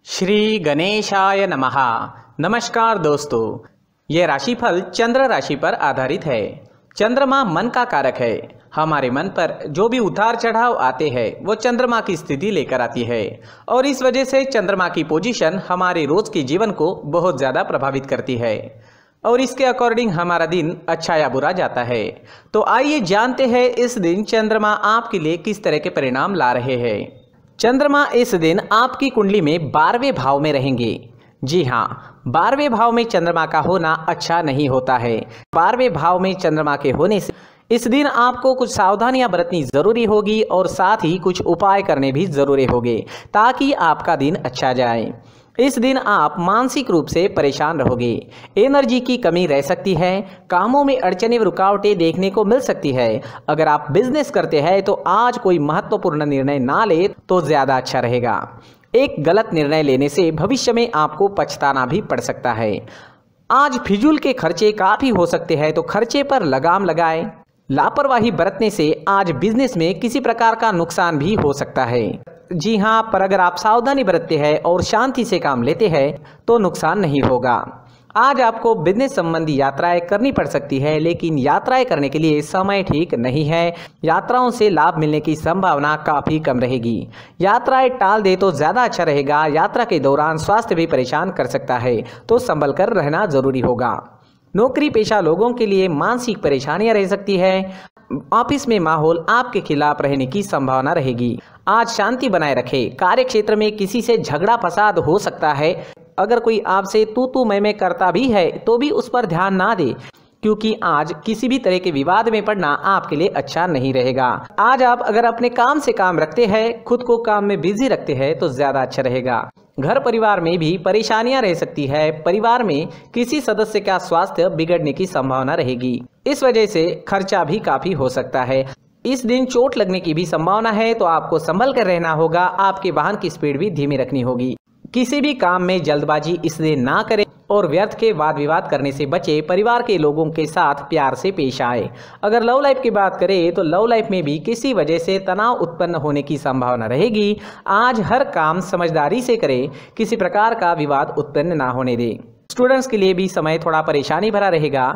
श्री गणेशाय नमः। नमस्कार दोस्तों, ये राशिफल चंद्र राशि पर आधारित है। चंद्रमा मन का कारक है। हमारे मन पर जो भी उतार चढ़ाव आते हैं वो चंद्रमा की स्थिति लेकर आती है और इस वजह से चंद्रमा की पोजीशन हमारे रोज के जीवन को बहुत ज़्यादा प्रभावित करती है और इसके अकॉर्डिंग हमारा दिन अच्छा या बुरा जाता है। तो आइए जानते हैं इस दिन चंद्रमा आपके लिए किस तरह के परिणाम ला रहे हैं। चंद्रमा इस दिन आपकी कुंडली में 12वें भाव में रहेंगे। जी हाँ, 12वें भाव में चंद्रमा का होना अच्छा नहीं होता है। 12वें भाव में चंद्रमा के होने से इस दिन आपको कुछ सावधानियां बरतनी जरूरी होगी और साथ ही कुछ उपाय करने भी जरूरी होंगे ताकि आपका दिन अच्छा जाए। इस दिन आप मानसिक रूप से परेशान रहोगे, एनर्जी की कमी रह सकती है, कामों में अड़चनें व रुकावटें देखने को मिल सकती है। अगर आप बिजनेस करते हैं तो आज कोई महत्वपूर्ण निर्णय ना ले तो ज़्यादा अच्छा रहेगा। एक गलत निर्णय लेने से भविष्य में आपको पछताना भी पड़ सकता है। आज फिजूल के खर्चे काफ़ी हो सकते हैं, तो खर्चे पर लगाम लगाएं। लापरवाही बरतने से आज बिजनेस में किसी प्रकार का नुकसान भी हो सकता है। जी हाँ, पर अगर आप सावधानी बरतते हैं और शांति से काम लेते हैं तो नुकसान नहीं होगा। आज आपको बिजनेस संबंधी यात्राएं करनी पड़ सकती है, लेकिन यात्राएं करने के लिए समय ठीक नहीं है। यात्राओं से लाभ मिलने की संभावना काफ़ी कम रहेगी। यात्राएं टाल दे तो ज़्यादा अच्छा रहेगा। यात्रा के दौरान स्वास्थ्य भी परेशान कर सकता है, तो संभल कर रहना जरूरी होगा। नौकरी पेशा लोगों के लिए मानसिक परेशानियां रह सकती है। ऑफिस में माहौल आपके खिलाफ रहने की संभावना रहेगी। आज शांति बनाए रखें। कार्य क्षेत्र में किसी से झगड़ा फसाद हो सकता है। अगर कोई आपसे तू मैं करता भी है तो भी उस पर ध्यान ना दे, क्योंकि आज किसी भी तरह के विवाद में पड़ना आपके लिए अच्छा नहीं रहेगा। आज आप अगर अपने काम से काम रखते हैं, खुद को काम में बिजी रखते हैं तो ज्यादा अच्छा रहेगा। घर परिवार में भी परेशानियां रह सकती है। परिवार में किसी सदस्य का स्वास्थ्य बिगड़ने की संभावना रहेगी। इस वजह से खर्चा भी काफी हो सकता है। इस दिन चोट लगने की भी संभावना है, तो आपको संभल कर रहना होगा। आपके वाहन की स्पीड भी धीमी रखनी होगी। किसी भी काम में जल्दबाजी इस दिन ना करें और व्यर्थ के वाद विवाद करने से बचे। परिवार के लोगों के साथ प्यार से पेश आए। अगर लव लाइफ की बात करें तो लव लाइफ में भी किसी वजह से तनाव उत्पन्न होने की संभावना रहेगी। आज हर काम समझदारी से करें, किसी प्रकार का विवाद उत्पन्न ना होने दें। स्टूडेंट्स के लिए भी समय थोड़ा परेशानी भरा रहेगा।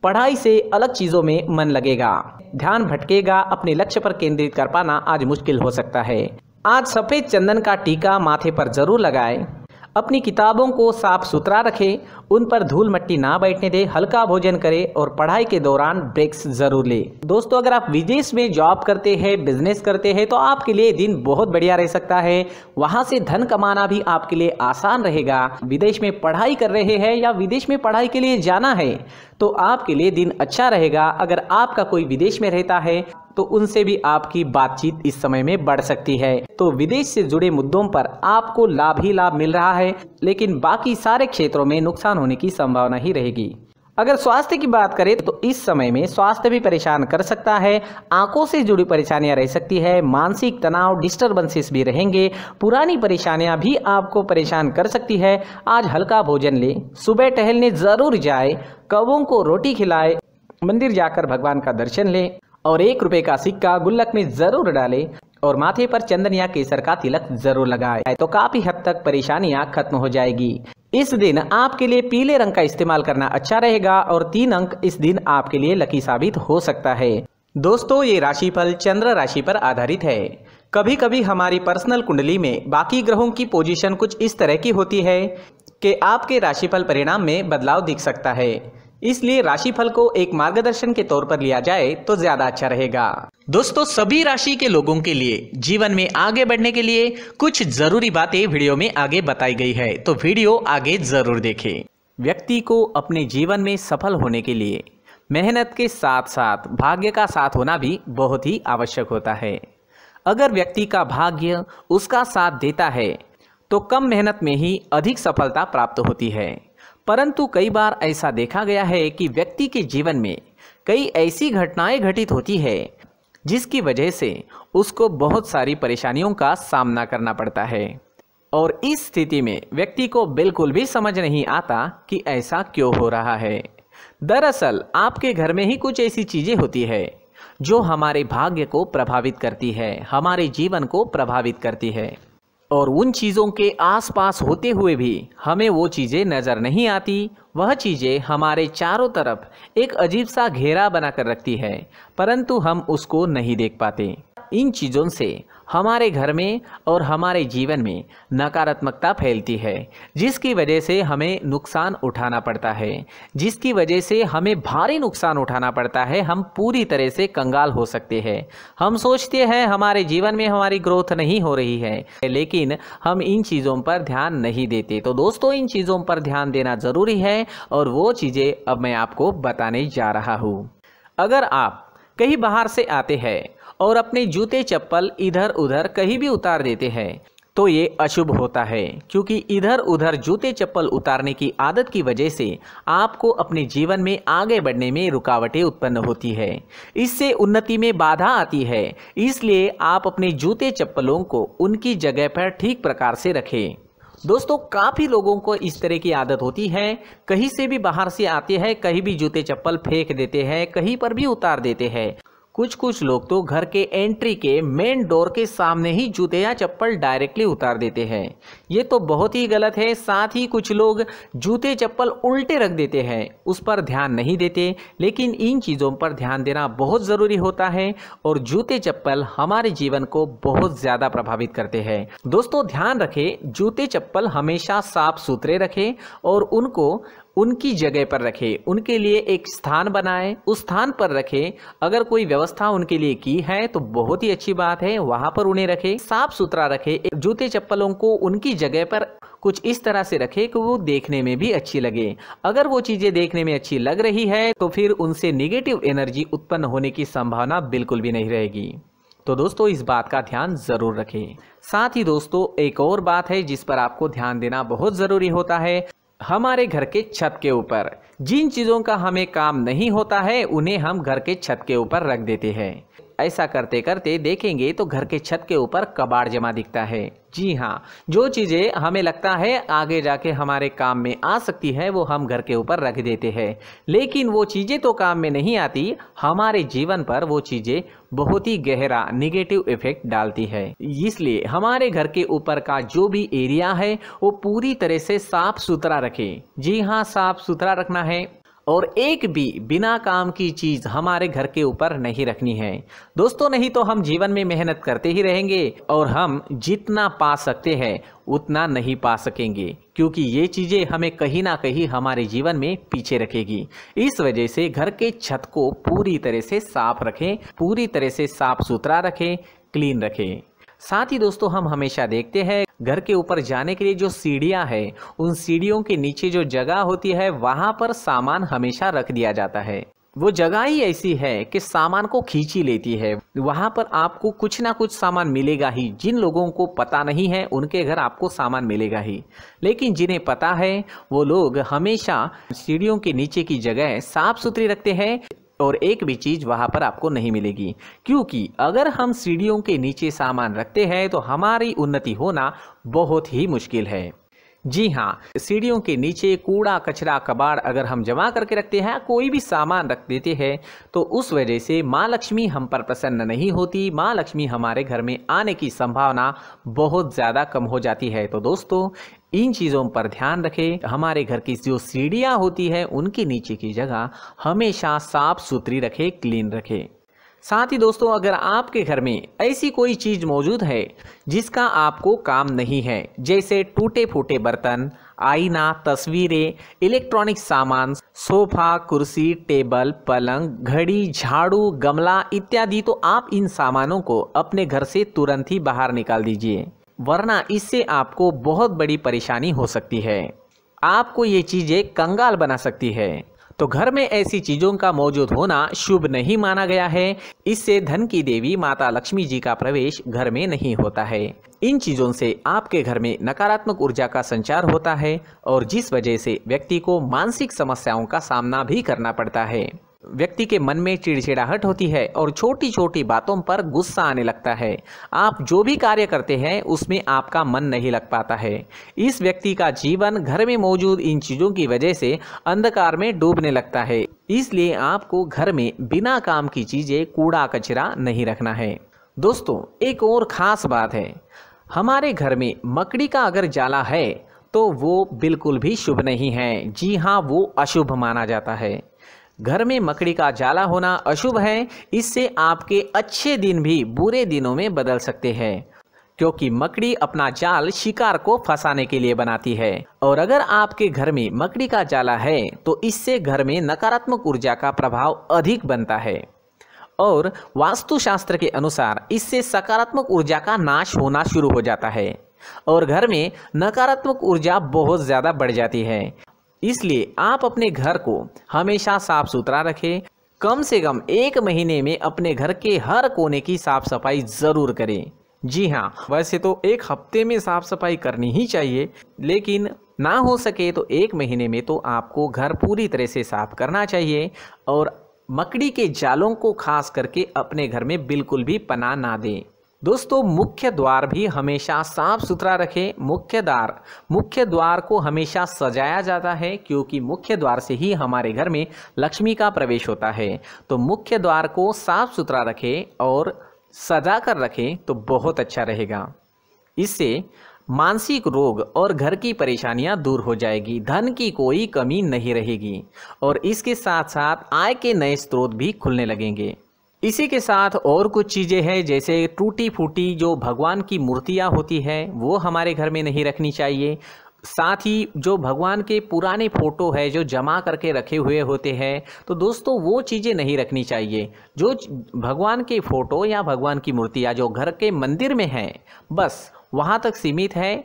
पढ़ाई से अलग चीज़ों में मन लगेगा, ध्यान भटकेगा। अपने लक्ष्य पर केंद्रित कर पाना आज मुश्किल हो सकता है। आज सफ़ेद चंदन का टीका माथे पर जरूर लगाएं। अपनी किताबों को साफ सुथरा रखें, उन पर धूल मिट्टी ना बैठने दें। हल्का भोजन करें और पढ़ाई के दौरान ब्रेक्स जरूर लें। दोस्तों, अगर आप विदेश में जॉब करते हैं, बिजनेस करते हैं तो आपके लिए दिन बहुत बढ़िया रह सकता है। वहां से धन कमाना भी आपके लिए आसान रहेगा। विदेश में पढ़ाई कर रहे हैं या विदेश में पढ़ाई के लिए जाना है तो आपके लिए दिन अच्छा रहेगा। अगर आपका कोई विदेश में रहता है तो उनसे भी आपकी बातचीत इस समय में बढ़ सकती है। तो विदेश से जुड़े मुद्दों पर आपको लाभ ही लाभ मिल रहा है, लेकिन बाकी सारे क्षेत्रों में नुकसान होने की संभावना ही रहेगी। अगर स्वास्थ्य की बात करें तो इस समय में स्वास्थ्य भी परेशान कर सकता है। आंखों से जुड़ी परेशानियां रह सकती है। मानसिक तनाव, डिस्टर्बेंसेस भी रहेंगे। पुरानी परेशानियां भी आपको परेशान कर सकती है। आज हल्का भोजन लें, सुबह टहलने जरूर जाए, कौवों को रोटी खिलाए, मंदिर जाकर भगवान का दर्शन लें और 1 रुपए का सिक्का गुल्लक में जरूर डालें और माथे पर चंदन या केसर का तिलक जरूर लगाएं, तो काफी हद तक परेशानियां खत्म हो जाएगी। इस दिन आपके लिए पीले रंग का इस्तेमाल करना अच्छा रहेगा और 3 अंक इस दिन आपके लिए लकी साबित हो सकता है। दोस्तों, ये राशिफल चंद्र राशि पर आधारित है। कभी कभी हमारी पर्सनल कुंडली में बाकी ग्रहों की पोजीशन कुछ इस तरह की होती है कि आपके राशिफल परिणाम में बदलाव दिख सकता है। इसलिए राशिफल को एक मार्गदर्शन के तौर पर लिया जाए तो ज्यादा अच्छा रहेगा। दोस्तों, सभी राशि के लोगों के लिए जीवन में आगे बढ़ने के लिए कुछ जरूरी बातें वीडियो में आगे बताई गई है, तो वीडियो आगे जरूर देखें। व्यक्ति को अपने जीवन में सफल होने के लिए मेहनत के साथ साथ भाग्य का साथ होना भी बहुत ही आवश्यक होता है। अगर व्यक्ति का भाग्य उसका साथ देता है तो कम मेहनत में ही अधिक सफलता प्राप्त होती है। परंतु कई बार ऐसा देखा गया है कि व्यक्ति के जीवन में कई ऐसी घटनाएं घटित होती है जिसकी वजह से उसको बहुत सारी परेशानियों का सामना करना पड़ता है और इस स्थिति में व्यक्ति को बिल्कुल भी समझ नहीं आता कि ऐसा क्यों हो रहा है। दरअसल आपके घर में ही कुछ ऐसी चीजें होती है जो हमारे भाग्य को प्रभावित करती है, हमारे जीवन को प्रभावित करती है। और उन चीज़ों के आसपास होते हुए भी हमें वो चीज़ें नज़र नहीं आती। वह चीज़ें हमारे चारों तरफ एक अजीब सा घेरा बनाकर रखती है, परंतु हम उसको नहीं देख पाते। इन चीज़ों से हमारे घर में और हमारे जीवन में नकारात्मकता फैलती है, जिसकी वजह से हमें नुकसान उठाना पड़ता है, जिसकी वजह से हमें भारी नुकसान उठाना पड़ता है। हम पूरी तरह से कंगाल हो सकते हैं। हम सोचते हैं हमारे जीवन में हमारी ग्रोथ नहीं हो रही है, लेकिन हम इन चीज़ों पर ध्यान नहीं देते। तो दोस्तों, इन चीज़ों पर ध्यान देना ज़रूरी है और वो चीज़ें अब मैं आपको बताने जा रहा हूँ। अगर आप कहीं बाहर से आते हैं और अपने जूते चप्पल इधर उधर कहीं भी उतार देते हैं तो ये अशुभ होता है, क्योंकि इधर उधर जूते चप्पल उतारने की आदत की वजह से आपको अपने जीवन में आगे बढ़ने में रुकावटें उत्पन्न होती है। इससे उन्नति में बाधा आती है। इसलिए आप अपने जूते चप्पलों को उनकी जगह पर ठीक प्रकार से रखें। दोस्तों, काफ़ी लोगों को इस तरह की आदत होती है, कहीं से भी बाहर से आते हैं, कहीं भी जूते चप्पल फेंक देते हैं, कहीं पर भी उतार देते हैं। कुछ लोग तो घर के एंट्री के मेन डोर के सामने ही जूते या चप्पल डायरेक्टली उतार देते हैं। ये तो बहुत ही गलत है। साथ ही कुछ लोग जूते चप्पल उल्टे रख देते हैं, उस पर ध्यान नहीं देते। लेकिन इन चीज़ों पर ध्यान देना बहुत ज़रूरी होता है और जूते चप्पल हमारे जीवन को बहुत ज़्यादा प्रभावित करते हैं। दोस्तों, ध्यान रखें, जूते चप्पल हमेशा साफ सुथरे रखें और उनको उनकी जगह पर रखें। उनके लिए एक स्थान बनाएं, उस स्थान पर रखें। अगर कोई व्यवस्था उनके लिए की है तो बहुत ही अच्छी बात है, वहां पर उन्हें रखें, साफ सुथरा रखें। जूते चप्पलों को उनकी जगह पर कुछ इस तरह से रखें कि वो देखने में भी अच्छी लगे। अगर वो चीज़ें देखने में अच्छी लग रही है तो फिर उनसे निगेटिव एनर्जी उत्पन्न होने की संभावना बिल्कुल भी नहीं रहेगी। तो दोस्तों, इस बात का ध्यान ज़रूर रखें। साथ ही दोस्तों, एक और बात है जिस पर आपको ध्यान देना बहुत ज़रूरी होता है। हमारे घर के छत के ऊपर जिन चीज़ों का हमें काम नहीं होता है उन्हें हम घर के छत के ऊपर रख देते हैं। ऐसा करते करते देखेंगे तो घर के छत के ऊपर कबाड़ जमा दिखता है। जी हाँ, जो चीज़ें हमें लगता है आगे जाके हमारे काम में आ सकती है वो हम घर के ऊपर रख देते हैं, लेकिन वो चीज़ें तो काम में नहीं आती। हमारे जीवन पर वो चीज़ें बहुत ही गहरा निगेटिव इफेक्ट डालती है। इसलिए हमारे घर के ऊपर का जो भी एरिया है वो पूरी तरह से साफ सुथरा रखें। जी हाँ, साफ सुथरा रखना है और एक भी बिना काम की चीज़ हमारे घर के ऊपर नहीं रखनी है। दोस्तों, नहीं तो हम जीवन में मेहनत करते ही रहेंगे और हम जितना पा सकते हैं उतना नहीं पा सकेंगे, क्योंकि ये चीज़ें हमें कहीं ना कहीं हमारे जीवन में पीछे रखेगी। इस वजह से घर के छत को पूरी तरह से साफ रखें, पूरी तरह से साफ सुथरा रखें, क्लीन रखें। साथ ही दोस्तों, हम हमेशा देखते हैं घर के ऊपर जाने के लिए जो सीढ़ियां हैं, उन सीढ़ियों के नीचे जो जगह होती है वहां पर सामान हमेशा रख दिया जाता है। वो जगह ही ऐसी है कि सामान को खींची लेती है। वहां पर आपको कुछ ना कुछ सामान मिलेगा ही। जिन लोगों को पता नहीं है उनके घर आपको सामान मिलेगा ही, लेकिन जिन्हें पता है वो लोग हमेशा सीढ़ियों के नीचे की जगह साफ सुथरी रखते हैं और एक भी चीज़ वहाँ पर आपको नहीं मिलेगी। क्योंकि अगर हम सीढ़ियों के नीचे सामान रखते हैं तो हमारी उन्नति होना बहुत ही मुश्किल है। जी हाँ, सीढ़ियों के नीचे कूड़ा कचरा कबाड़ अगर हम जमा करके रखते हैं, कोई भी सामान रख देते हैं, तो उस वजह से माँ लक्ष्मी हम पर प्रसन्न नहीं होती। माँ लक्ष्मी हमारे घर में आने की संभावना बहुत ज़्यादा कम हो जाती है। तो दोस्तों, इन चीज़ों पर ध्यान रखें। हमारे घर की जो सीढ़ियाँ होती है उनके नीचे की जगह हमेशा साफ सुथरी रखें, क्लीन रखें। साथ ही दोस्तों, अगर आपके घर में ऐसी कोई चीज़ मौजूद है जिसका आपको काम नहीं है, जैसे टूटे फूटे बर्तन, आईना, तस्वीरें, इलेक्ट्रॉनिक सामान, सोफा, कुर्सी, टेबल, पलंग, घड़ी, झाड़ू, गमला इत्यादि, तो आप इन सामानों को अपने घर से तुरंत ही बाहर निकाल दीजिए, वरना इससे आपको बहुत बड़ी परेशानी हो सकती है। आपको ये चीज़ें कंगाल बना सकती है। तो घर में ऐसी चीज़ों का मौजूद होना शुभ नहीं माना गया है। इससे धन की देवी माता लक्ष्मी जी का प्रवेश घर में नहीं होता है। इन चीज़ों से आपके घर में नकारात्मक ऊर्जा का संचार होता है और जिस वजह से व्यक्ति को मानसिक समस्याओं का सामना भी करना पड़ता है। व्यक्ति के मन में चिड़चिड़ाहट होती है और छोटी छोटी बातों पर गुस्सा आने लगता है। आप जो भी कार्य करते हैं उसमें आपका मन नहीं लग पाता है। इस व्यक्ति का जीवन घर में मौजूद इन चीज़ों की वजह से अंधकार में डूबने लगता है। इसलिए आपको घर में बिना काम की चीज़ें, कूड़ा कचरा नहीं रखना है। दोस्तों, एक और ख़ास बात है, हमारे घर में मकड़ी का अगर जाला है तो वो बिल्कुल भी शुभ नहीं है। जी हाँ, वो अशुभ माना जाता है। घर में मकड़ी का जाला होना अशुभ है। इससे आपके अच्छे दिन भी बुरे दिनों में बदल सकते हैं, क्योंकि मकड़ी अपना जाल शिकार को फंसाने के लिए बनाती है। और अगर आपके घर में मकड़ी का जाला है तो इससे घर में नकारात्मक ऊर्जा का प्रभाव अधिक बनता है और वास्तुशास्त्र के अनुसार इससे सकारात्मक ऊर्जा का नाश होना शुरू हो जाता है और घर में नकारात्मक ऊर्जा बहुत ज़्यादा बढ़ जाती है। इसलिए आप अपने घर को हमेशा साफ सुथरा रखें। कम से कम 1 महीने में अपने घर के हर कोने की साफ सफाई ज़रूर करें। जी हाँ, वैसे तो 1 हफ्ते में साफ सफाई करनी ही चाहिए, लेकिन ना हो सके तो 1 महीने में तो आपको घर पूरी तरह से साफ करना चाहिए और मकड़ी के जालों को खास करके अपने घर में बिल्कुल भी पनाह ना दें। दोस्तों, मुख्य द्वार भी हमेशा साफ सुथरा रखें। मुख्य द्वार को हमेशा सजाया जाता है, क्योंकि मुख्य द्वार से ही हमारे घर में लक्ष्मी का प्रवेश होता है। तो मुख्य द्वार को साफ सुथरा रखें और सजा कर रखें तो बहुत अच्छा रहेगा। इससे मानसिक रोग और घर की परेशानियां दूर हो जाएगी, धन की कोई कमी नहीं रहेगी और इसके साथ साथ आय के नए स्रोत भी खुलने लगेंगे। इसी के साथ और कुछ चीज़ें हैं, जैसे टूटी फूटी जो भगवान की मूर्तियां होती है वो हमारे घर में नहीं रखनी चाहिए। साथ ही जो भगवान के पुराने फोटो है जो जमा करके रखे हुए होते हैं, तो दोस्तों वो चीज़ें नहीं रखनी चाहिए। जो भगवान के फोटो या भगवान की मूर्तियाँ जो घर के मंदिर में हैं, बस वहाँ तक सीमित है।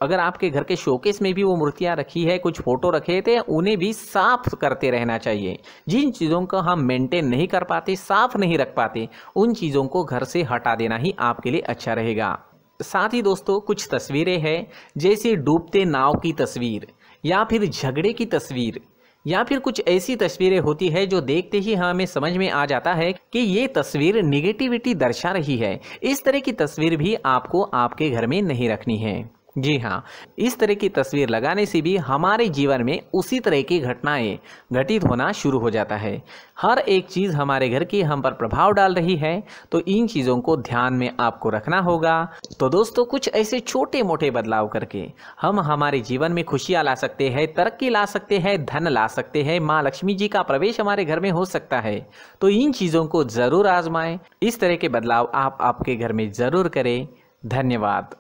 अगर आपके घर के शोकेस में भी वो मूर्तियाँ रखी है, कुछ फोटो रखे थे, उन्हें भी साफ करते रहना चाहिए। जिन चीज़ों को हम मेंटेन नहीं कर पाते, साफ नहीं रख पाते, उन चीज़ों को घर से हटा देना ही आपके लिए अच्छा रहेगा। साथ ही दोस्तों, कुछ तस्वीरें हैं, जैसे डूबते नाव की तस्वीर या फिर झगड़े की तस्वीर या फिर कुछ ऐसी तस्वीरें होती है जो देखते ही हमें समझ में आ जाता है कि ये तस्वीर निगेटिविटी दर्शा रही है। इस तरह की तस्वीर भी आपको आपके घर में नहीं रखनी है। जी हाँ, इस तरह की तस्वीर लगाने से भी हमारे जीवन में उसी तरह की घटनाएं घटित होना शुरू हो जाता है। हर एक चीज़ हमारे घर की हम पर प्रभाव डाल रही है, तो इन चीज़ों को ध्यान में आपको रखना होगा। तो दोस्तों, कुछ ऐसे छोटे मोटे बदलाव करके हम हमारे जीवन में खुशियाँ ला सकते हैं, तरक्की ला सकते हैं, धन ला सकते हैं, माँ लक्ष्मी जी का प्रवेश हमारे घर में हो सकता है। तो इन चीज़ों को ज़रूर आजमाएं। इस तरह के बदलाव आप आपके घर में ज़रूर करें। धन्यवाद।